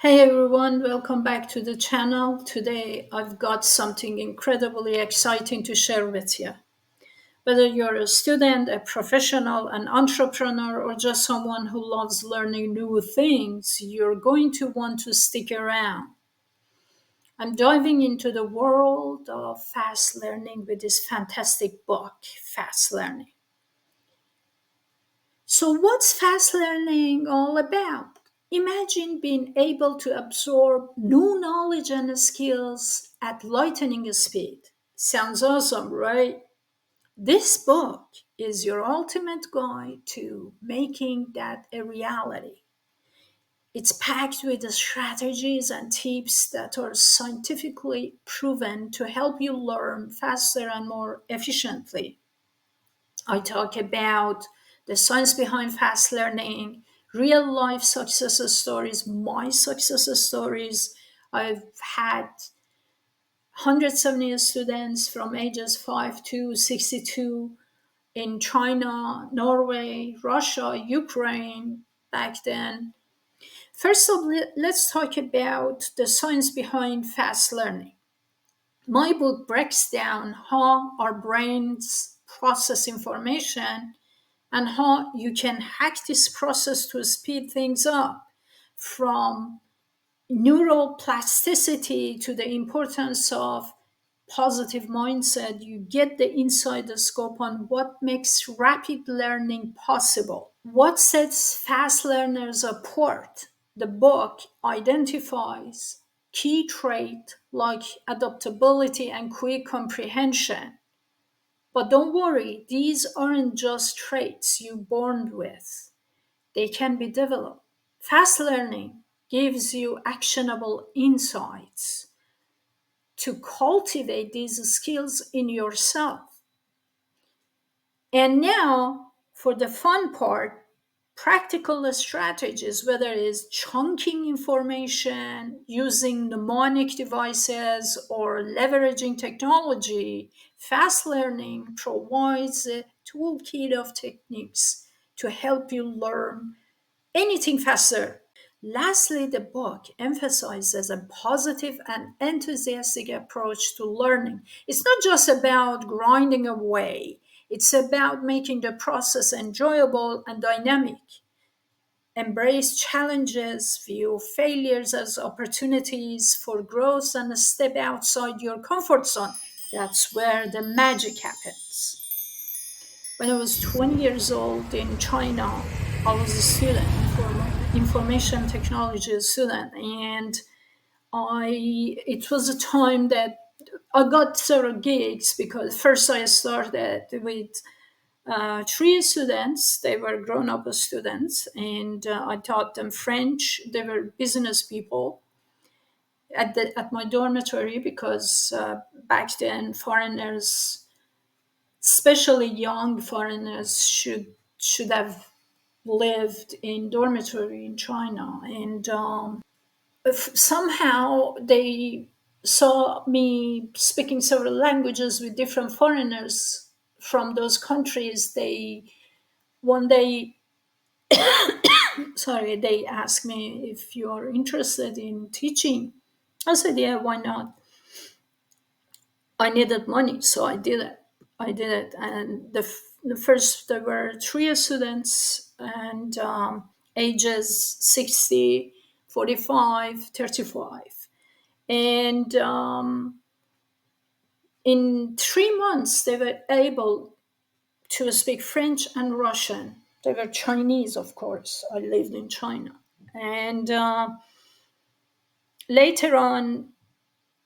Hey everyone, welcome back to the channel. Today I've got something incredibly exciting to share with you. Whether you're a student, a professional, an entrepreneur, or just someone who loves learning new things, you're going to want to stick around. I'm diving into the world of fast learning with this fantastic book, Fast Learning. So, what's fast learning all about? Imagine being able to absorb new knowledge and skills at lightning speed. Sounds awesome, right? This book is your ultimate guide to making that a reality. It's packed with the strategies and tips that are scientifically proven to help you learn faster and more efficiently. I talk about the science behind fast learning, real life success stories, my success stories. I've had 170 students from ages 5 to 62 in China, Norway, Russia, Ukraine back then. First of all, let's talk about the science behind fast learning. My book breaks down how our brains process information and how you can hack this process to speed things up, from neuroplasticity to the importance of positive mindset. You get the inside scope on what makes rapid learning possible. What sets fast learners apart? The book identifies key traits like adaptability and quick comprehension. But don't worry, these aren't just traits you're born with. They can be developed. Fast learning gives you actionable insights to cultivate these skills in yourself. And now, for the fun part, practical strategies, whether it's chunking information, using mnemonic devices, or leveraging technology, fast learning provides a toolkit of techniques to help you learn anything faster. Lastly, the book emphasizes a positive and enthusiastic approach to learning. It's not just about grinding away, it's about making the process enjoyable and dynamic. Embrace challenges, view failures as opportunities for growth, and step outside your comfort zone. That's where the magic happens. When I was 20 years old in China, I was a student, information technology student, and it was a time that I got several gigs because first I started with three students. They were grown-up students, and I taught them French. They were business people at my dormitory because back then foreigners, especially young foreigners, should have lived in dormitory in China, and somehow they saw me speaking several languages with different foreigners from those countries. They one day, sorry, they asked me if you are interested in teaching. I said, yeah, why not? I needed money, so I did it. And the first there were three students, and ages 60, 45, 35, and in 3 months they were able to speak French and Russian. They were Chinese, of course. I lived in China, and later on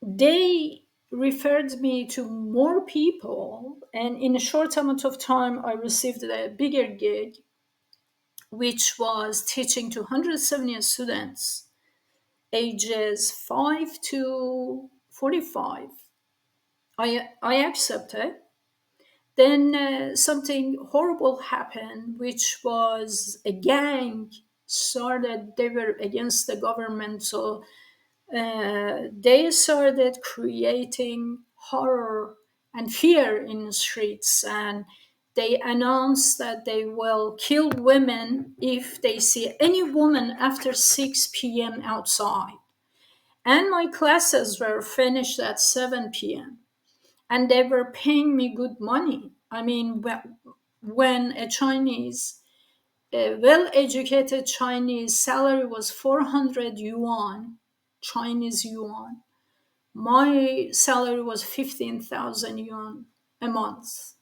they referred me to more people, and in a short amount of time I received a bigger gig, which was teaching to 170 students ages 5 to 45. I accepted. Then something horrible happened, which was a gang started. They were against the government, so they started creating horror and fear in the streets, and they announced that they will kill women if they see any woman after 6 p.m. outside. And my classes were finished at 7 p.m. And they were paying me good money. I mean, when a well-educated Chinese salary was 400 yuan, Chinese yuan, my salary was 15,000 yuan a month.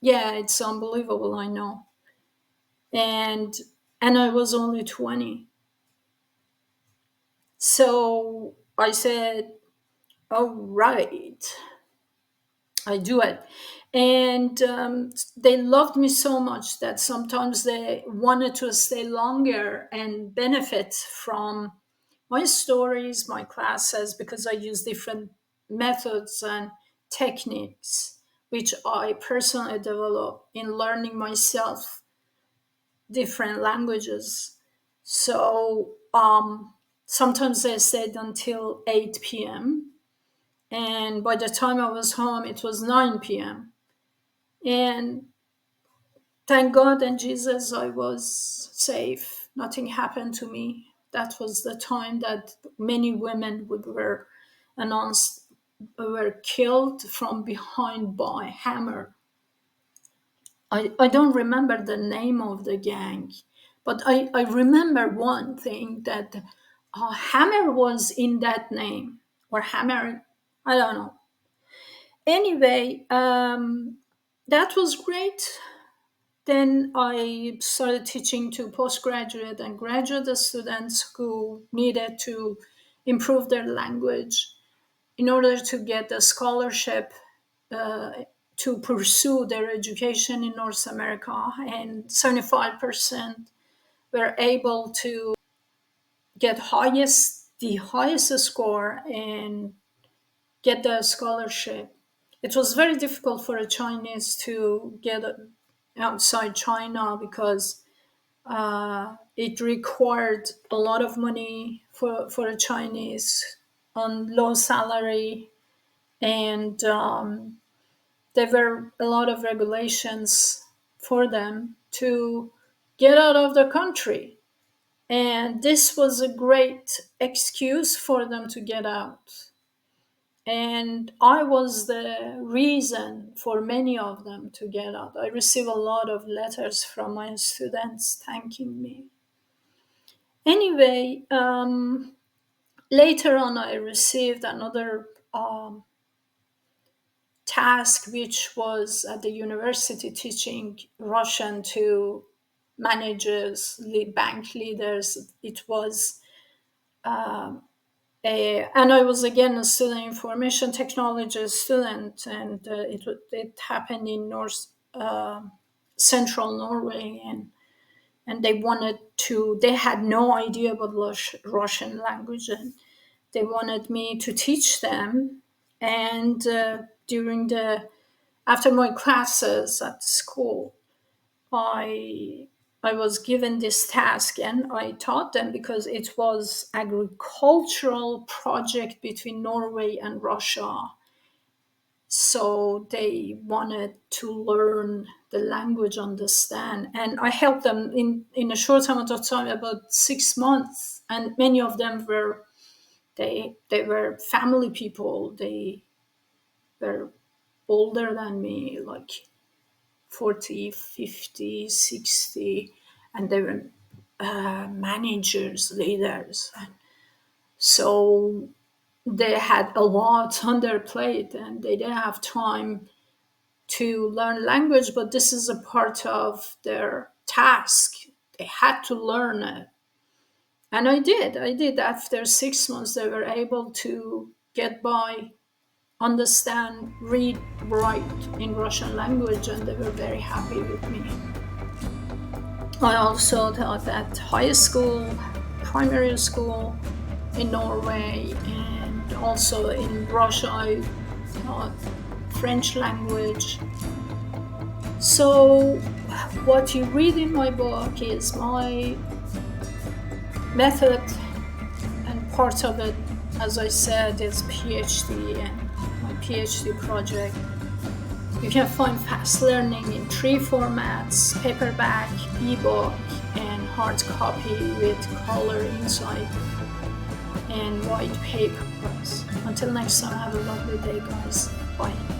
Yeah, it's unbelievable, I know. And I was only 20. So I said, all right, I do it. And they loved me so much that sometimes they wanted to stay longer and benefit from my stories, my classes, because I use different methods and techniques, which I personally develop in learning myself different languages. So sometimes they stayed until 8 p.m. And by the time I was home, it was 9 p.m. And thank God and Jesus, I was safe. Nothing happened to me. That was the time that many women were announced were killed from behind by hammer. I don't remember the name of the gang, but I remember one thing that hammer was in that name, or hammer, I don't know. Anyway, that was great. Then I started teaching to postgraduate and graduate students who needed to improve their language in order to get a scholarship uh, to pursue their education in North America. And 75% were able to get the highest score and get the scholarship. It was very difficult for a Chinese to get outside China because it required a lot of money for a Chinese on low salary, and there were a lot of regulations for them to get out of the country. And this was a great excuse for them to get out. And I was the reason for many of them to get out. I received a lot of letters from my students thanking me. Anyway, later on, I received another task, which was at the university teaching Russian to managers, bank leaders. It was and I was again a student, information technology student, and it happened in North Central Norway, and they had no idea about Russian language, and they wanted me to teach them. And after my classes at school, I I was given this task and I taught them because it was agricultural project between Norway and Russia. So they wanted to learn the language, understand, and I helped them in a short amount of time, about 6 months. And many of them were they were family people. They were older than me, like 40, 50, 60, and they were managers, leaders. And so they had a lot on their plate and they didn't have time to learn language, but this is a part of their task. They had to learn it. And I did. After 6 months, they were able to get by, understand, read, write in Russian language, and they were very happy with me. I also taught at high school, primary school in Norway, and also in Russia I taught French language. So what you read in my book is my method, and part of it, as I said, is PhD and my PhD project. You can find Fast Learning in 3 formats: paperback, ebook, and hard copy with color inside, and white papers. Until next time, have a lovely day, guys. Bye.